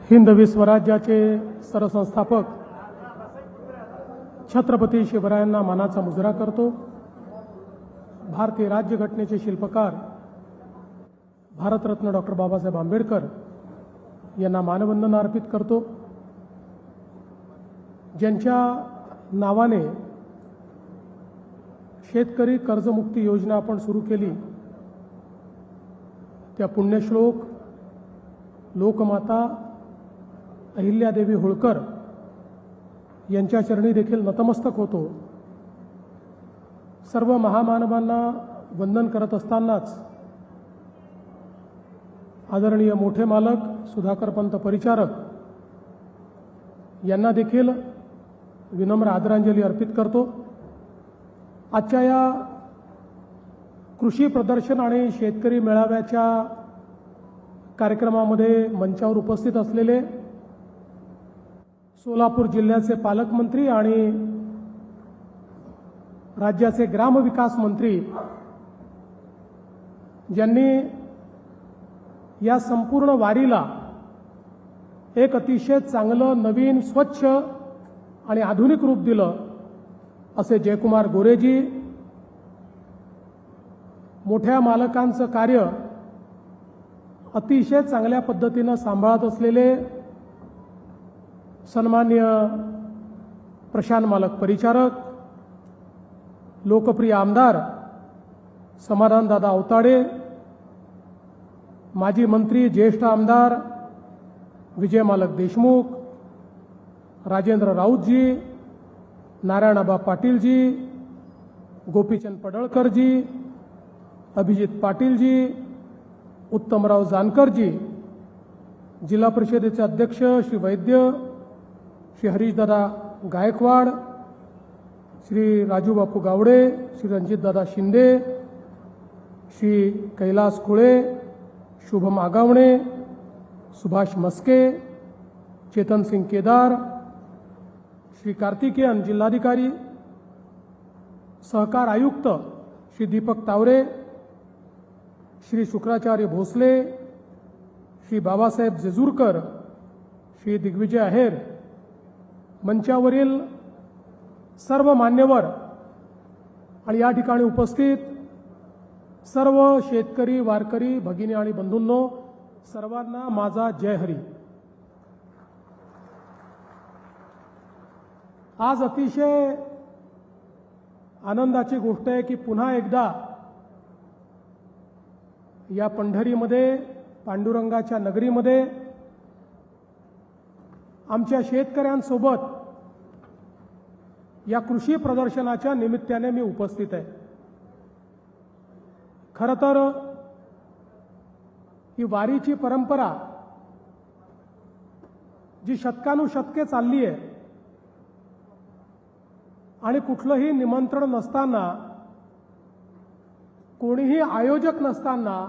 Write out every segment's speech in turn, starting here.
हिंदवी स्वराज्याचे सरसंस्थापक छत्रपती शिवरायांना मानाचा मुजरा करतो। भारतीय राज्यघटनेचे शिल्पकार भारतरत्न डॉक्टर बाबासाहेब आंबेडकर यांना मानवंदना अर्पित करतो। ज्यांच्या नावाने शेतकरी कर्जमुक्ती योजना आपण सुरू केली, त्या पुण्यश्लोक लोकमाता अहिल्यादेवी होळकर यांच्या चरणी देखील नतमस्तक होतो। सर्व महामानवांना वंदन करत असतानाच आदरणीय मोठे मालक सुधाकर पंत परिचारक यांना देखील विनम्र आदरांजली अर्पित करतो। आजच्या या कृषी प्रदर्शन आणि शेतकरी मेळाव्याच्या कार्यक्रमामध्ये मंचावर उपस्थित असलेले सोलापूर जिल्ह्याचे पालकमंत्री आणि राज्याचे ग्रामविकास मंत्री, ज्यांनी या संपूर्ण वारीला एक अतिशय चांगलं नवीन स्वच्छ आणि आधुनिक रूप दिलं, असे जयकुमार गोरेजी, मोठ्या मालकांचं कार्य अतिशय चांगल्या पद्धतीनं सांभाळत असलेले सन्मान्य प्रशांत मालक परिचारक, लोकप्रिय आमदार समाधानदादा अवताडे, माजी मंत्री ज्येष्ठ आमदार विजय मालक देशमुख, राजेंद्र राऊतजी, नारायणआबा पाटीलजी, गोपीचंद पडळकरजी, अभिजित पाटीलजी, उत्तमराव जानकरजी, जिल्हा परिषदेचे अध्यक्ष श्री वैद्य, श्री हरीशदादा गायकवाड, श्री राजूबापू गावडे, श्री रणजितदादा शिंदे, श्री कैलास खुळे, शुभम आगावणे, सुभाष मस्के, चेतन सिंग केदार, श्री कार्तिकेयन जिल्हाधिकारी, सहकार आयुक्त श्री दीपक तावरे, श्री शुक्राचार्य भोसले, श्री बाबासाहेब जेजूरकर, श्री दिग्विजय आहेर, मंचावरील सर्व मान्यवर आणि या ठिकाणी उपस्थित सर्व शेतकरी वारकरी भगिनी आणि बंधूंनो, सर्वांना माझा जय हरी। आज अतिशय आनंदाची गोष्ट आहे की पुन्हा एकदा या पंढरीमध्ये, पांडुरंगाच्या नगरीमध्ये आमच्या शेतकऱ्यांसोबत या कृषी प्रदर्शनाच्या निमित्ताने मी उपस्थित आहे। खरं तर ही वारीची परंपरा जी शतकानुशतके चालली आहे आणि कुठलंही निमंत्रण नसताना, कोणीही आयोजक नसताना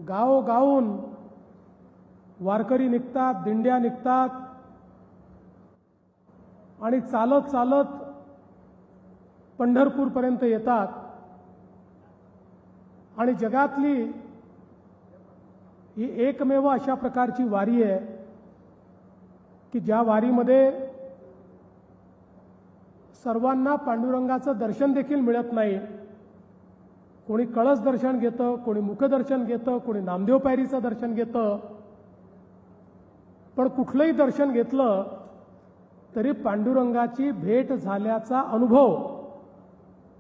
गावोगावून वारकरी निघतात, दिंड्या निघतात आणि चालत चालत पंढरपूरपर्यंत येतात आणि जगातली ही एकमेव अशा प्रकारची वारी आहे की ज्या वारीमध्ये सर्वांना पांडुरंगाचं दर्शन देखील मिळत नाही। कोणी कळस दर्शन घेतं, कोणी मुखदर्शन घेतं, कोणी नामदेव पायरीचं दर्शन घेतं, पण कुठलंही दर्शन घेतलं तरी पांडुरंगाची भेट झाल्याचा अनुभव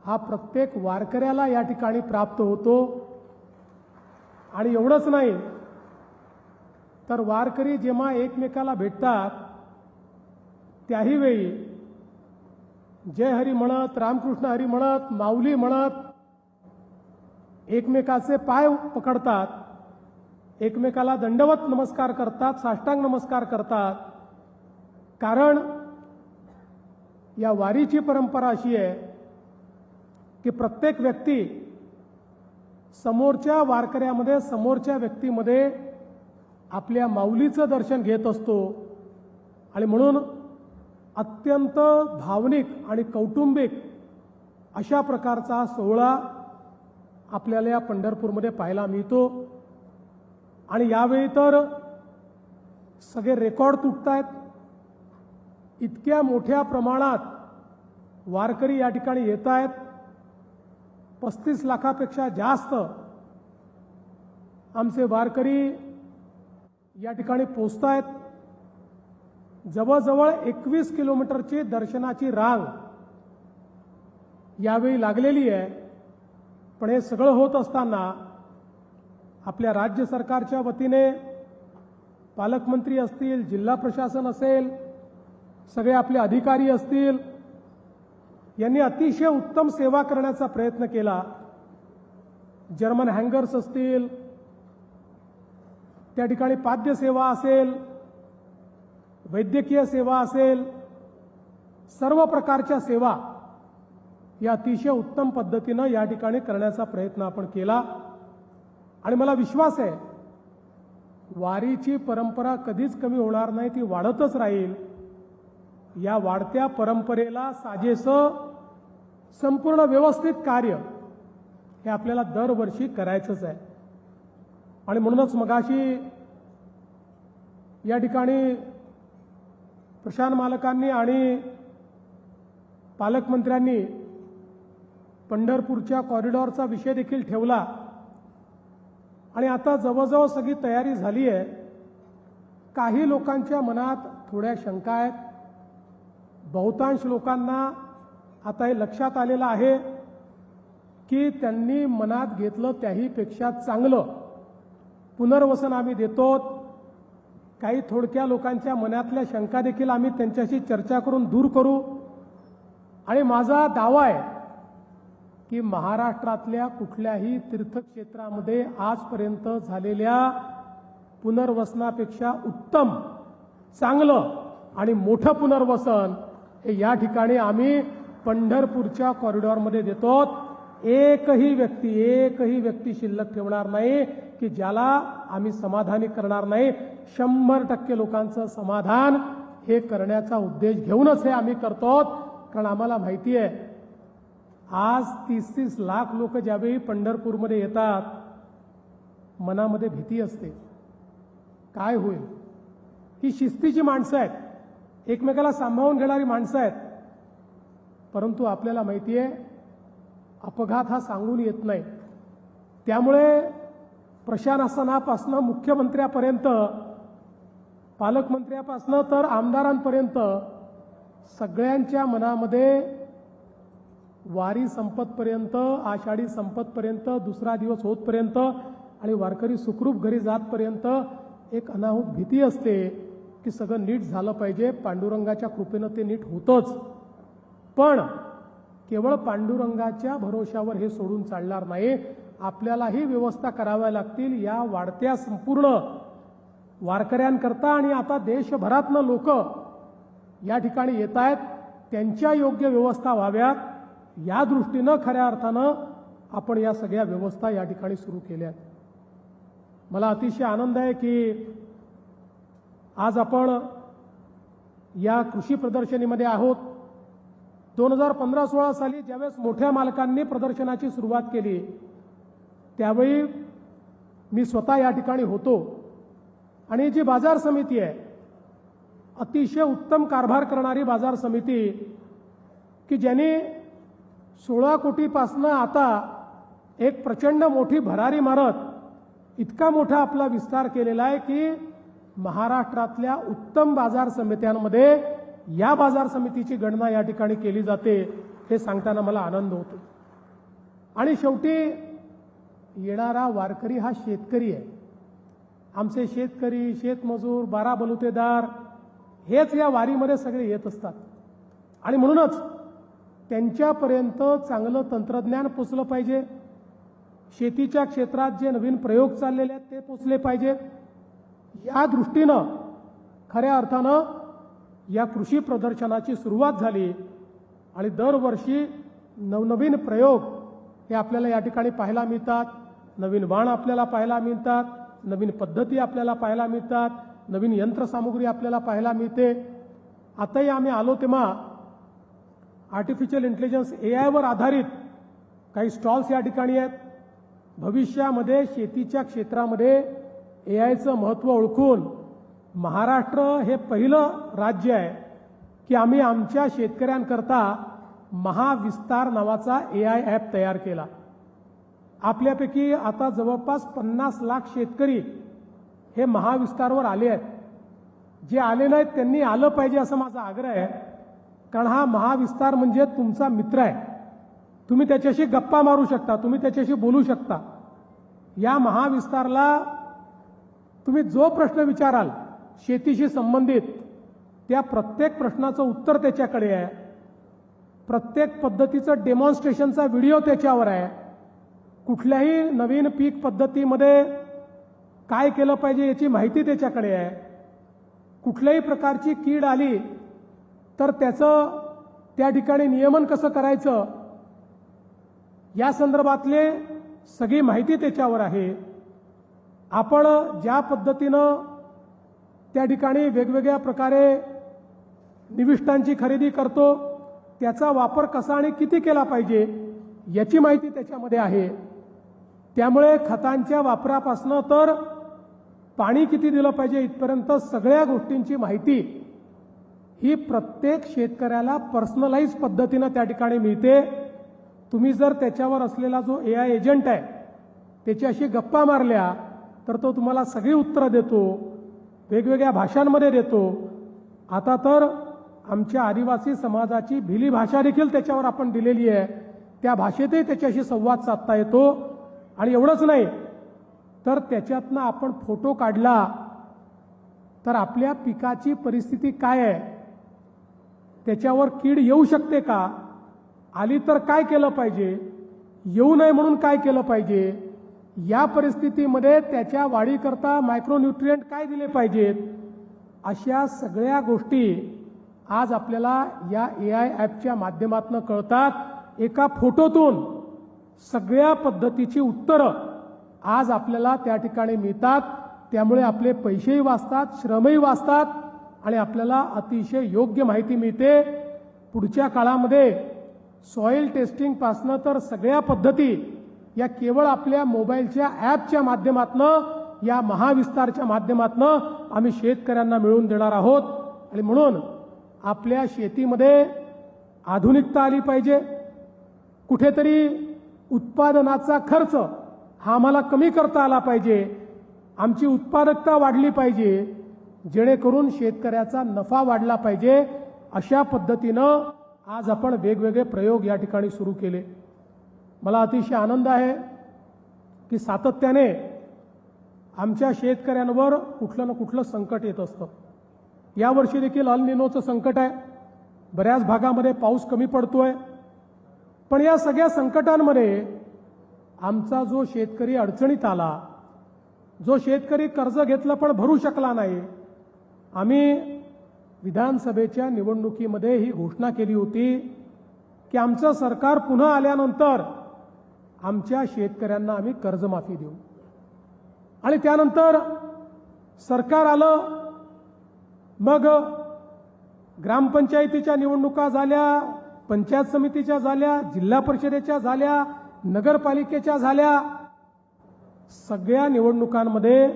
हा प्रत्येक वारकऱ्याला या ठिकाणी प्राप्त होतो। आणि एवढंच नाही तर वारकरी जेव्हा एकमेकाला भेटतात त्याही वेळी जय हरी म्हणत, रामकृष्ण हरी म्हणत, माऊली म्हणत एकमेकाचे पाय पकडतात, एकमेकाला दंडवत नमस्कार करतात, साष्टांग नमस्कार करतात। कारण या वारीची परंपरा अशी आहे की प्रत्येक व्यक्ती समोरच्या वारकऱ्यामध्ये, समोरच्या व्यक्तीमध्ये आपल्या माऊलीचं दर्शन घेत असतो। आणि म्हणून अत्यंत भावनिक आणि कौटुंबिक अशा प्रकारचा सोहळा आपल्याला या पंढरपूरमध्ये पाहायला मिळतो। आणि यावेळी तर सगळे रेकॉर्ड तुटतायत. इतक्या मोठ्या प्रमाणात वारकरी या ठिकाणी येत आहेत. 35 लाखापेक्षा जास्त आमचे वारकरी या ठिकाणी पोहोचतायत. जवळजवळ 21 किलोमीटरची दर्शनाची रांग यावेळी लागलेली आहे. पण हे सगळं होत असताना आपल्या राज्य सरकारच्या वतीने पालकमंत्री असतील, जिल्हा प्रशासन असेल, सगळे आपले अधिकारी असतील, यांनी अतिशय उत्तम सेवा करण्याचा प्रयत्न केला. जर्मन हँगर्स असतील, त्या ठिकाणी पाद्य सेवा असेल, वैद्यकीय सेवा असेल, सर्व प्रकारच्या सेवा या अतिशय उत्तम पद्धतीनं या ठिकाणी करण्याचा प्रयत्न आपण केला. आणि मला विश्वास आहे वारीची परंपरा कधीच कमी होणार नाही, ती वाढतच राहील. या वाढत्या परंपरेला साजेसं संपूर्ण व्यवस्थित कार्य हे आपल्याला दरवर्षी करायचंच आहे. आणि म्हणूनच मगाशी या ठिकाणी प्रशांत मालकांनी आणि पालकमंत्र्यांनी पंढरपूरच्या कॉरिडॉरचा विषय देखील ठेवला. आणि आता जवळजवळ सगळी तयारी झाली आहे. काही लोकांच्या मनात थोड्या शंका आहेत. बहुतांश लोकांना आता हे लक्षात आलेलं आहे की त्यांनी मनात घेतलं त्याहीपेक्षा चांगलं पुनर्वसन आम्ही देतो. काही थोडक्या लोकांच्या मनातल्या शंका देखील आम्ही त्यांच्याशी चर्चा करून दूर करू. आणि माझा दावा आहे की महाराष्ट्रातल्या कुठल्याही तीर्थक्षेत्रामध्ये आजपर्यंत झालेल्या पुनर्वसनापेक्षा उत्तम, चांगलं आणि मोठं पुनर्वसन हे या ठिकाणी आम्ही पंढरपूरच्या कॉरिडॉरमध्ये देतो. एकही व्यक्ती शिल्लक ठेवणार नाही की ज्याला आम्ही समाधानी करणार नाही. 100% लोकांचं समाधान हे करण्याचा उद्देश घेऊनच हे आम्ही करतो. कारण आम्हाला माहिती आहे आज 30-30 लाख लोक ज्यावेळी पंढरपूरमध्ये येतात, मनामध्ये भीती असते, काय होईल. ही शिस्तीची माणसं आहेत, एकमेकाला सांभाळून घेणारी माणसं आहेत. परंतु आपल्याला माहिती आहे अपघात हा सांगून येत नाही. त्यामुळे प्रशासनापासून मुख्यमंत्र्यापर्यंत, पालकमंत्र्यापासून तर आमदारांपर्यंत सगळ्यांच्या मनामध्ये वारी संपतपर्यंत, आषाढी संपतपर्यंत, दुसरा दिवस होतपर्यंत आणि वारकरी सुखरूप घरी जातपर्यंत एक अनाहूत भीती असते की सगळं नीट झालं पाहिजे. पांडुरंगाच्या कृपेनं ते नीट होतंच. पण केवळ पांडुरंगाच्या भरोशावर हे सोडून चालणार नाही. आपल्यालाही व्यवस्था कराव्या लागतील या वाढत्या संपूर्ण वारकऱ्यांकरता. आणि आता देशभरातनं लोक या ठिकाणी येत आहेत, त्यांच्या योग्य व्यवस्था व्हाव्यात या दृष्टीनं खऱ्या अर्थानं आपण या सगळ्या व्यवस्था या ठिकाणी सुरू केल्या. मला अतिशय आनंद आहे की आज आपण या कृषी प्रदर्शनीमध्ये आहोत. 2015-16 साली ज्यावेळेस मोठ्या मालकांनी प्रदर्शनाची सुरुवात केली त्यावेळी मी स्वतः या ठिकाणी होतो. आणि जी बाजार समिती आहे, अतिशय उत्तम कारभार करणारी बाजार समिती की ज्यांनी 16 कोटीपासनं आता एक प्रचंड मोठी भरारी मारत इतका मोठा आपला विस्तार केलेला आहे की महाराष्ट्रातल्या उत्तम बाजार समित्यांमध्ये या बाजार समितीची गणना या ठिकाणी केली जाते. हे सांगताना मला आनंद होतो. आणि शेवटी येणारा वारकरी हा शेतकरी आहे. आमचे शेतकरी, शेतमजूर, बारा बलुतेदार हेच या वारीमध्ये सगळे येत असतात. आणि म्हणूनच त्यांच्यापर्यंत चांगलं तंत्रज्ञान पोचलं पाहिजे. शेतीच्या क्षेत्रात जे नवीन प्रयोग चाललेले आहेत ते पोचले पाहिजेत. या दृष्टीनं खऱ्या अर्थानं या कृषी प्रदर्शनाची सुरुवात झाली. आणि दरवर्षी नवनवीन प्रयोग हे आपल्याला या ठिकाणी पाहायला मिळतात. नवीन वाण आपल्याला पाहायला मिळतात, नवीन पद्धती आपल्याला पाहायला मिळतात, नवीन यंत्रसामुग्री आपल्याला पाहायला मिळते. आताही आम्ही आलो तेव्हा आर्टिफिशियल इंटेलिजन्स AI वर आधारित काही स्टॉल्स या ठिकाणी आहेत. भविष्यामध्ये शेतीच्या क्षेत्रामध्ये AIचं महत्त्व ओळखून महाराष्ट्र हे पहिलं राज्य आहे की आम्ही आमच्या शेतकऱ्यांकरता महाविस्तार नावाचा AI ॲप तयार केला. आपल्यापैकी आता जवळपास 50 लाख शेतकरी हे महाविस्तारवर आले आहेत. जे आले नाहीत त्यांनी आलं पाहिजे असं माझा आग्रह आहे. कारण हा महाविस्तार म्हणजे तुमचा मित्र आहे. तुम्ही त्याच्याशी गप्पा मारू शकता, तुम्ही त्याच्याशी बोलू शकता. या महाविस्तारला तुम्ही जो प्रश्न विचाराल शेतीशी संबंधित त्या प्रत्येक प्रश्नाचं उत्तर त्याच्याकडे आहे. प्रत्येक पद्धतीचं डेमॉन्स्ट्रेशनचा व्हिडिओ त्याच्यावर आहे. कुठल्याही नवीन पीक पद्धतीमध्ये काय केलं पाहिजे याची माहिती त्याच्याकडे आहे. कुठल्याही प्रकारची कीड आली तर त्याचं त्या ठिकाणी नियमन कसं करायचं या संदर्भातले सगळी माहिती त्याच्यावर आहे. आपण ज्या पद्धतीनं त्या ठिकाणी वेगवेगळ्या प्रकारे निविष्ठांची खरेदी करतो त्याचा वापर कसा आणि किती केला पाहिजे याची माहिती त्याच्यामध्ये आहे. त्यामुळे खतांच्या वापरापासून तर पाणी किती दिलं पाहिजे इथपर्यंत सगळ्या गोष्टींची माहिती ही प्रत्येक शेतकऱ्याला पर्सनलाइज पद्धतीनं त्या ठिकाणी मिळते. तुम्ही जर त्याच्यावर असलेला जो AI एजंट आहे त्याच्याशी गप्पा मारल्या तर तो तुम्हाला सगळी उत्तरं देतो, वेगवेगळ्या भाषांमध्ये देतो. आता तर आमच्या आदिवासी समाजाची भिली भाषा देखील त्याच्यावर आपण दिलेली आहे. त्या भाषेतही त्याच्याशी संवाद साधता येतो. आणि एवढंच नाही तर त्याच्यातनं आपण फोटो काढला तर आपल्या पिकाची परिस्थिती काय आहे, त्याच्यावर कीड येऊ शकते का, आली तर काय केलं पाहिजे, येऊ नये म्हणून काय केलं पाहिजे, या परिस्थितीमध्ये त्याच्या वाढीकरता मायक्रोन्यूट्रिएंट काय दिले पाहिजेत, अशा सगळ्या गोष्टी आज आपल्याला या AI ॲपच्या माध्यमातून कळतात. एका फोटोतून सगळ्या पद्धतीची उत्तरं आज आपल्याला त्या ठिकाणी मिळतात. त्यामुळे आपले पैसेही वाचतात, श्रमही वाचतात आणि आपल्याला अतिशय योग्य माहिती मिळते. पुढच्या काळामध्ये सॉइल टेस्टिंग पासनं तर सगळ्या पद्धती या केवळ आपल्या मोबाईलच्या ॲपच्या माध्यमातून या महाविस्तारच्या माध्यमातून आम्ही शेतकऱ्यांना मिळवून देणार आहोत. आणि म्हणून आपल्या शेतीमध्ये आधुनिकता आली पाहिजे. कुठेतरी उत्पादनाचा खर्च हा आम्हाला कमी करता आला पाहिजे. आमची उत्पादकता वाढली पाहिजे जेणेकरून शेतकऱ्याचा नफा वाढला पाहिजे. अशा पद्धतीनं आज आपण वेगवेगळे प्रयोग या ठिकाणी सुरू केले. मला अतिशय आनंद आहे की सातत्याने आमच्या शेतकऱ्यांवर कुठलं ना कुठलं संकट येत असतं. यावर्षी देखील अल निनोचं संकट आहे. बऱ्याच भागामध्ये पाऊस कमी पडतोय. पण या सगळ्या संकटांमध्ये आमचा जो शेतकरी अडचणीत आला, जो शेतकरी कर्ज घेतलं पण भरू शकला नाही, आम्ही विधानसभेच्या निवडणुकीमध्ये ही घोषणा केली होती की आमचं सरकार पुन्हा आल्यानंतर आमच्या शेतकऱ्यांना आम्ही कर्जमाफी देऊ. आणि त्यानंतर सरकार आलं. मग ग्रामपंचायतीच्या निवडणुका झाल्या, पंचायत समितीच्या झाल्या, जिल्हा परिषदेच्या झाल्या, नगरपालिकेच्या झाल्या. सगळ्या निवडणुकांमध्ये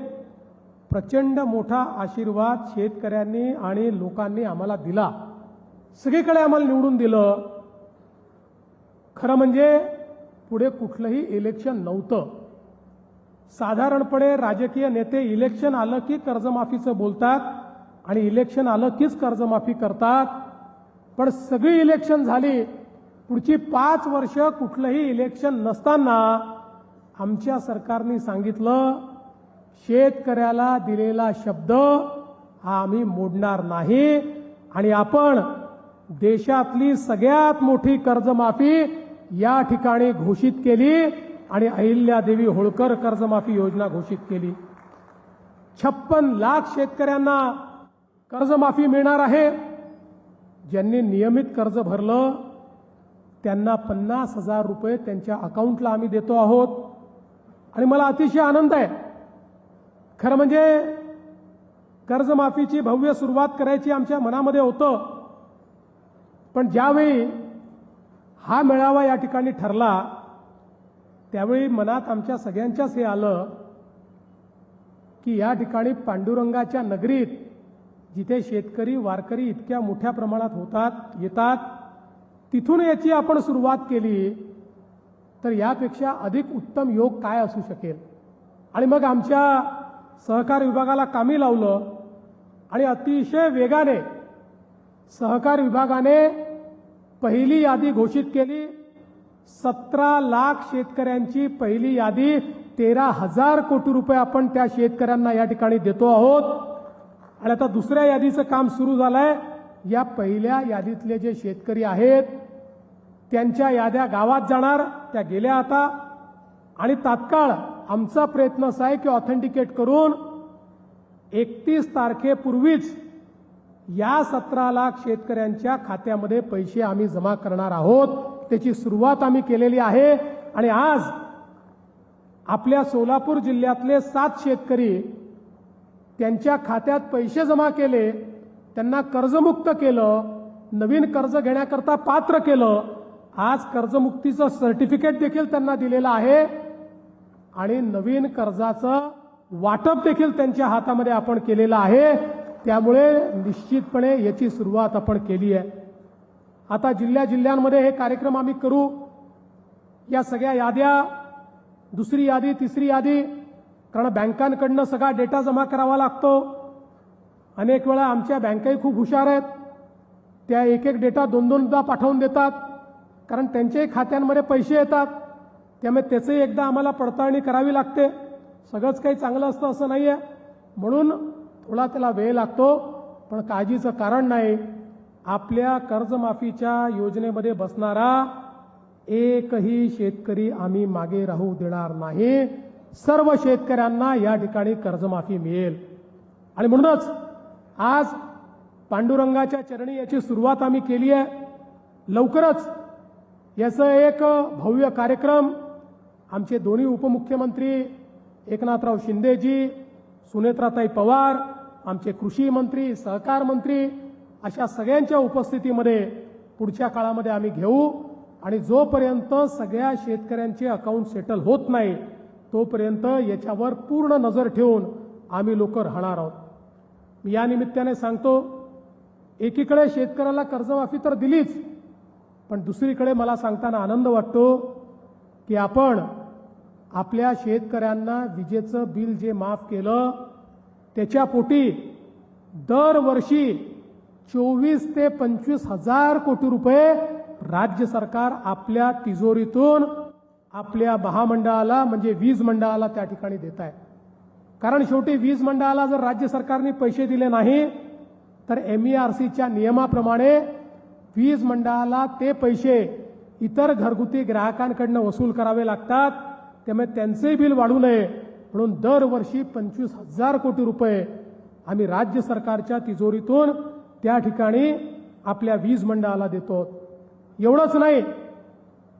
प्रचंड मोठा आशीर्वाद शेतकऱ्यांनी आणि लोकांनी आम्हाला दिला. सगळीकडे आम्हाला निवडून दिलं. खरं म्हणजे पुढे कुठलंही इलेक्शन नव्हतं. साधारणपणे राजकीय नेते इलेक्शन आलं की कर्जमाफीचं बोलतात आणि इलेक्शन आलं कीच कर्जमाफी करतात. पण सगळी इलेक्शन झाली, पुढची 5 वर्ष कुठलंही इलेक्शन नसताना आमच्या सरकारने सांगितलं शेतकऱ्याला दिलेला शब्द हा आम्ही मोडणार नाही आणि आपण देशातली सगळ्यात मोठी कर्जमाफी या ठिकाणी घोषित केली आणि अहिल्यादेवी होळकर कर्जमाफी योजना घोषित केली. 56 लाख शेतकऱ्यांना कर्जमाफी मिळणार आहे. ज्यांनी नियमित कर्ज भरलं त्यांना 50,000 रुपये त्यांच्या अकाउंटला आम्ही देतो आहोत. आणि मला अतिशय आनंद आहे. खरं म्हणजे कर्जमाफीची भव्य सुरुवात करायची आमच्या मनामध्ये होतं. पण ज्यावेळी हा मेळावा या ठिकाणी ठरला त्यावेळी मनात आमच्या सगळ्यांच्याच हे आलं की या ठिकाणी पांडुरंगाच्या नगरीत जिथे शेतकरी वारकरी इतक्या मोठ्या प्रमाणात येतात तिथून याची आपण सुरुवात केली तर यापेक्षा अधिक उत्तम योग काय असू शकेल. आणि मग आमच्या सहकार विभागाला कामी लावलं आणि अतिशय वेगाने सहकार विभागाने पहिली यादी घोषित केली. 17 लाख शेतकऱ्यांची पहिली यादी 13,000 कोटी रुपये आपण त्या शेतकऱ्यांना या ठिकाणी देतो आहोत. आणि आता दुसऱ्या यादीचं काम सुरू झालंय. या पहिल्या यादीतले जे शेतकरी आहेत त्यांच्या याद्या गावात जाणार, त्या गेल्या आता. आणि तात्काळ आमचा प्रयत्न असा आहे की ऑथेंटिकेट करून 31 तारखेपूर्वीच या 17 लाख शेतकऱ्यांच्या खात्यामध्ये पैसे आम्ही जमा करणार आहोत. त्याची सुरुवात आम्ही केलेली आहे. आणि आज आपल्या सोलापूर जिल्ह्यातले 7 शेतकरी त्यांच्या खात्यात पैसे जमा केले, त्यांना कर्जमुक्त केलं, नवीन कर्ज घेण्याकरता पात्र केलं. आज कर्जमुक्तीचं सर्टिफिकेट देखील त्यांना दिलेलं आहे आणि नवीन कर्जाचं वाटप देखील त्यांच्या हातामध्ये आपण केलेलं आहे. त्यामुळे निश्चितपणे याची सुरुवात आपण केली आहे. आता जिल्ह्यांमध्ये हे कार्यक्रम आम्ही करू. या सगळ्या याद्या, दुसरी यादी, तिसरी यादी, कारण बँकांकडनं सगळा डेटा जमा करावा लागतो. अनेक वेळा आमच्या बँकाही खूप हुशार आहेत. त्या एक एक डेटा 2-2दा पाठवून देतात, कारण त्यांच्याही खात्यांमध्ये पैसे येतात. त्यामुळे त्याचंही एकदा आम्हाला पडताळणी करावी लागते. सगळंच काही चांगलं असतं असं नाही आहे, म्हणून थोडा त्याला वेळ लागतो. पण काळजीचं कारण नाही. आपल्या कर्जमाफीच्या योजनेमध्ये बसणारा एकही शेतकरी आम्ही मागे राहू देणार नाही. सर्व शेतकऱ्यांना या ठिकाणी कर्जमाफी मिळेल. आणि म्हणूनच आज पांडुरंगाच्या चरणी याची सुरुवात आम्ही केली आहे. लवकरच याचं एक भव्य कार्यक्रम आमचे दोन्ही उपमुख्यमंत्री एकनाथराव शिंदेजी, सुनेत्राताई पवार, आमचे कृषी मंत्री, सहकार मंत्री, अशा सगळ्यांच्या उपस्थितीमध्ये पुढच्या काळामध्ये आम्ही घेऊ. आणि जोपर्यंत सगळ्या शेतकऱ्यांचे अकाउंट सेटल होत नाही तोपर्यंत याच्यावर पूर्ण नजर ठेवून आम्ही लोक राहणार आहोत. मी या निमित्ताने सांगतो, एकीकडे शेतकऱ्याला कर्जमाफी तर दिलीच, पण दुसरीकडे मला सांगताना आनंद वाटतो की आपण आपल्या शेतकऱ्यांना विजेचं बिल जे माफ केलं त्याच्या पोटी दरवर्षी 24 ते 25 हजार कोटी रुपये राज्य सरकार आपल्या तिजोरीतून आपल्या महामंडळाला म्हणजे वीज मंडळाला त्या ठिकाणी देत आहे. कारण शेवटी वीज मंडळाला जर राज्य सरकारने पैसे दिले नाही तर MERCच्या नियमाप्रमाणे वीज मंडळाला ते पैसे इतर घरगुती ग्राहकांकडून वसूल करावे लागतात. त्यामुळे त्यांचे बिल वाढू नये म्हणून दरवर्षी 25,000 कोटी रुपये आम्ही राज्य सरकारच्या तिजोरीतून त्या ठिकाणी आपल्या वीज मंडळाला देतो. एवढंच नाही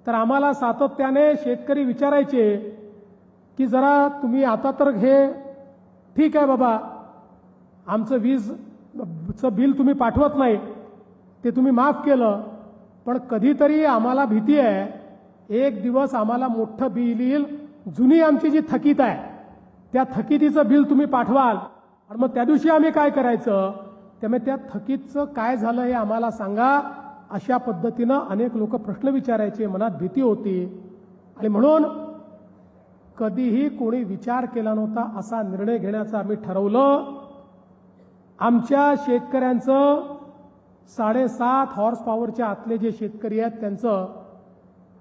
तर आम्हाला सातत्याने शेतकरी विचारायचे की जरा तुम्ही आता तर हे ठीक आहे बाबा, आमचं वीजचं बिल तुम्ही पाठवत नाही, ते तुम्ही माफ केलं, पण कधीतरी आम्हाला भीती आहे एक दिवस आम्हाला मोठं बिल येईल, जुनी आमची जी थकीत आहे त्या थकितीचं बिल तुम्ही पाठवाल आणि मग त्या दिवशी आम्ही काय करायचं. त्यामुळे त्या थकीतचं काय झालं हे आम्हाला सांगा. अशा पद्धतीनं अनेक लोक प्रश्न विचारायचे, मनात भीती होती. आणि म्हणून कधीही कोणी विचार केला नव्हता असा निर्णय घेण्याचं आम्ही ठरवलं. आमच्या शेतकऱ्यांचं 7.5 हॉर्स पॉवरच्या आतले जे शेतकरी आहेत त्यांचं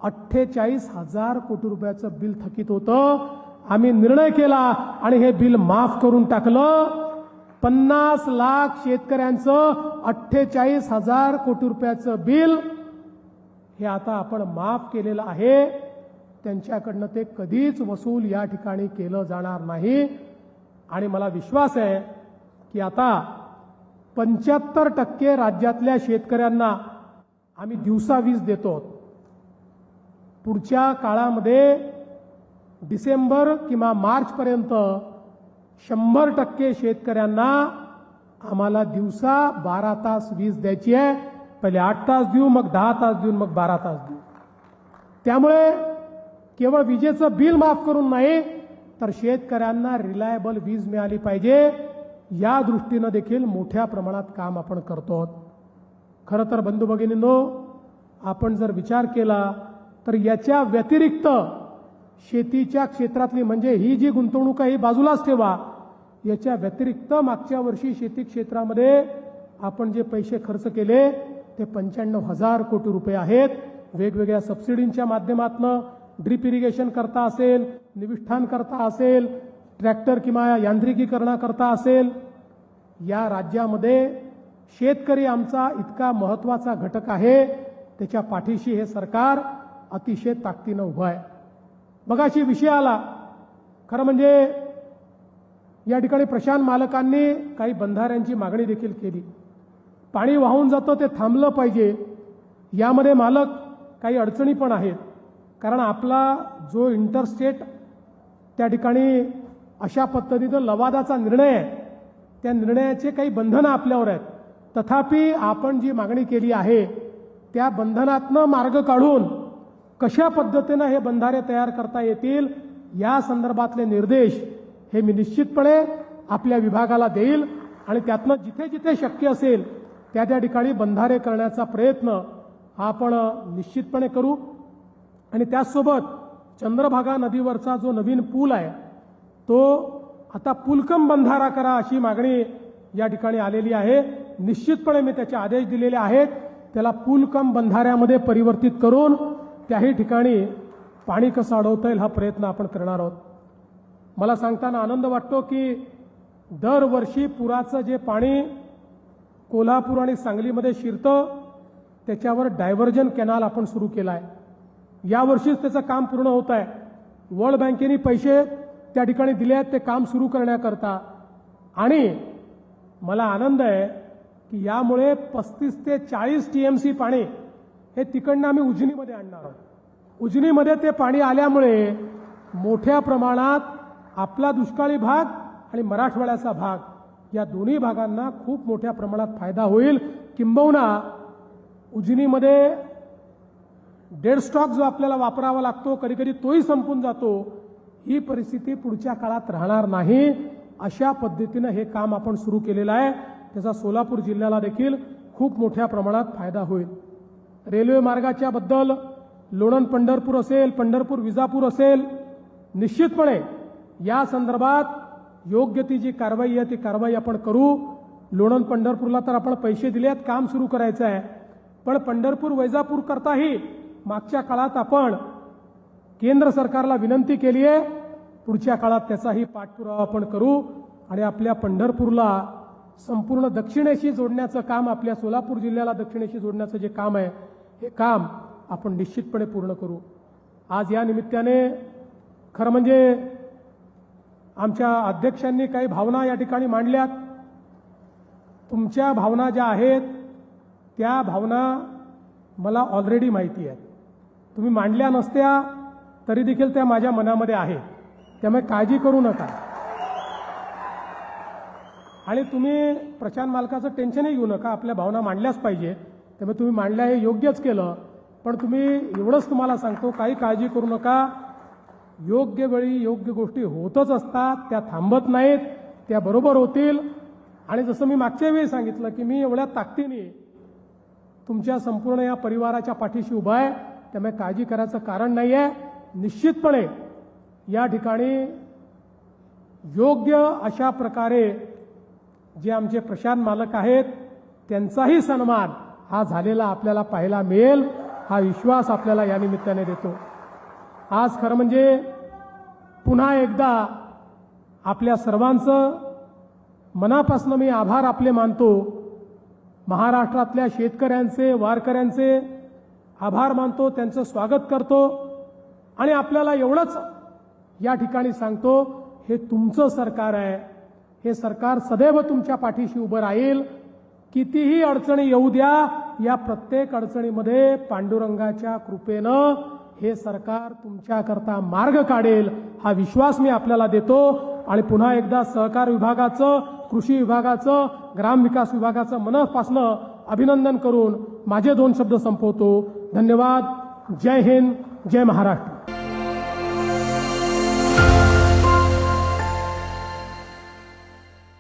48,000 कोटी रुपयाचं बिल थकीत होतं. आम्ही निर्णय केला आणि हे बिल माफ करून टाकलं. 50 लाख शेतकऱ्यांचं 48,000 कोटी रुपयाचं बिल हे आता आपण माफ केलेलं आहे. त्यांच्याकडनं ते कधीच वसूल या ठिकाणी केलं जाणार नाही. आणि मला विश्वास आहे की आता 75% राज्यातल्या शेतकऱ्यांना आम्ही दिवसा वीज देतो. पुढच्या काळामध्ये डिसेंबर किंवा मार्चपर्यंत 100% शेतकऱ्यांना आम्हाला दिवसा 12 तास वीज द्यायची आहे. पहिले 8 तास देऊ, मग 10 तास देऊ, मग 12 तास देऊ. त्यामुळे केवळ विजेचं बिल माफ करून नाही तर शेतकऱ्यांना रिलायबल वीज मिळाली पाहिजे, या दृष्टीनं देखील मोठ्या प्रमाणात काम आपण करतो आहोत. खरं तर बंधू भगिनींनो, आपण जर विचार केला तर याच्या व्यतिरिक्त शेतीच्या क्षेत्रातली म्हणजे ही जी गुंतवणूक आहे ही बाजूलाच ठेवा, याच्या व्यतिरिक्त मागच्या वर्षी शेती क्षेत्रामध्ये आपण जे पैसे खर्च केले ते 95,000 कोटी रुपये आहेत. वेगवेगळ्या सबसिडींच्या माध्यमातून ड्रीप इरिगेशन करता असेल, निविष्ठान करता असेल, ट्रॅक्टर किंवा यांत्रिकीकरणा करता असेल. या राज्यामध्ये शेतकरी आमचा इतका महत्त्वाचा घटक आहे, त्याच्या पाठीशी हे सरकार अतिशय ताकदीनं उभं आहे. मगाशी विषय आला, खरं म्हणजे या ठिकाणी प्रशांत मालकांनी काही बंधाऱ्यांची मागणी देखील केली. पाणी वाहून जातं ते थांबलं पाहिजे. यामध्ये मालक काही अडचणी पण आहेत, कारण आपला जो इंटरस्टेट त्या ठिकाणी अशा पद्धतीनं लवादाचा निर्णय आहे, त्या निर्णयाचे काही बंधनं आपल्यावर आहेत. तथापि आपण जी मागणी केली आहे त्या बंधनातनं मार्ग काढून कशा पद्धतीनं हे बंधारे तयार करता येतील या संदर्भातले निर्देश हे मी निश्चितपणे आपल्या विभागाला देईल आणि त्यातनं जिथे जिथे शक्य असेल त्या त्या ठिकाणी बंधारे करण्याचा प्रयत्न आपण निश्चितपणे करू. आणि त्याचसोबत चंद्रभागा नदीवरचा जो नवीन पूल आहे तो आता पुलकम बंधारा करा अशी मागणी या ठिकाणी आलेली आहे. निश्चितपणे मी त्याचे आदेश दिलेले आहेत, त्याला पुलकम बंधाऱ्यामध्ये परिवर्तित करून त्याही ठिकाणी पाणी कसं अडवता येईल हा प्रयत्न आपण करणार आहोत. मला सांगताना आनंद वाटतो की दरवर्षी पुराचं जे पाणी कोल्हापूर आणि सांगलीमध्ये शिरतं त्याच्यावर डायव्हर्जन कॅनाल आपण सुरू केला आहे. यावर्षीच त्याचं काम पूर्ण होत आहे. वर्ल्ड बँकेने पैसे त्या ठिकाणी दिले आहेत ते काम सुरू करण्याकरता. आणि मला आनंद आहे की यामुळे 35 ते 40 TMC पाणी हे तिकडनं आम्ही उजनीमध्ये आणणार आहोत. उजनीमध्ये ते पाणी आल्यामुळे मोठ्या प्रमाणात आपला दुष्काळी भाग आणि मराठवाड्याचा भाग या दोन्ही भागांना खूप मोठ्या प्रमाणात फायदा होईल. किंबहुना उजनीमध्ये डेड स्टॉक जो आपल्याला वापरावा लागतो, कधी कधी तोही संपून जातो. ही परिस्थिती पुढच्या काळात राहणार नाही. अशा पद्धतीनं हे काम आपण सुरू केलेलं आहे. त्याचा सोलापूर जिल्ह्याला देखील खूप मोठ्या प्रमाणात फायदा होईल. रेल्वे मार्गाच्या बद्दल लोणंद पंढरपूर असेल, पंढरपूर विजापूर असेल, निश्चितपणे या संदर्भात योग्य ती जी कारवाई आहे ती कारवाई आपण करू. लोणंद पंढरपूरला तर आपण पैसे दिले आहेत, काम सुरू करायचं आहे. पण पंढरपूर वैजापूर करताही मागच्या काळात आपण केंद्र सरकारला विनंती केली आहे. पुढच्या काळात त्याचाही पाठपुरावा आपण करू आणि आपल्या पंढरपूरला संपूर्ण दक्षिणेशी जोडण्याचं काम, आपल्या सोलापूर जिल्ह्याला दक्षिणेशी जोडण्याचं जे काम आहे हे काम आपण निश्चितपणे पूर्ण करू. आज या निमित्ताने खरं म्हणजे आमच्या अध्यक्षांनी काही भावना या ठिकाणी मांडल्यात. तुमच्या भावना ज्या आहेत त्या भावना मला ऑलरेडी माहिती आहेत. तुम्ही मांडल्या नसत्या तरी देखील त्या माझ्या मनामध्ये आहेत, त्यामुळे काळजी करू नका. आणि तुम्ही प्रशांत मालकाचं टेन्शनही घेऊ नका, आपल्या भावना मांडल्याच पाहिजे. त्यामुळे तुम्ही मांडल्या हे योग्यच केलं. पण तुम्ही एवढंच तुम्हाला सांगतो, काही काळजी करू नका. योग्य वेळी योग्य गोष्टी होतच असतात, त्या थांबत नाहीत, त्या बरोबर होतील. आणि जसं मी मागच्या वेळी सांगितलं की मी एवढ्या ताकदीने तुमच्या संपूर्ण या परिवाराच्या पाठीशी उभा आहे, त्यामुळे काळजी करायचं कारण नाही आहे. निश्चितपणे या ठिकाणी योग्य अशा प्रकारे जे आमचे प्रशांत मालक आहेत त्यांचाही सन्मान हा झालेला आपल्याला पाहायला मिळेल, हा विश्वास आपल्याला या निमित्ताने देतो. आज खरं म्हणजे पुन्हा एकदा आपल्या सर्वांचं मनापासून मी आभार आपले मानतो. महाराष्ट्रातल्या शेतकऱ्यांचे, वारकऱ्यांचे आभार मानतो, त्यांचं स्वागत करतो. आणि आपल्याला एवढंच या ठिकाणी सांगतो, हे तुमचं सरकार आहे. हे सरकार सदैव तुमच्या पाठीशी उभं राहील. कितीही अडचणी येऊ द्या, या प्रत्येक अडचणीमध्ये पांडुरंगाच्या कृपेनं हे सरकार तुमच्याकरता मार्ग काढेल, हा विश्वास मी आपल्याला देतो. आणि पुन्हा एकदा सहकार विभागाचं, कृषी विभागाचं, ग्रामविकास विभागाचं मनापासून अभिनंदन करून माझे 2 शब्द संपवतो. धन्यवाद. जय हिंद, जय महाराष्ट्र.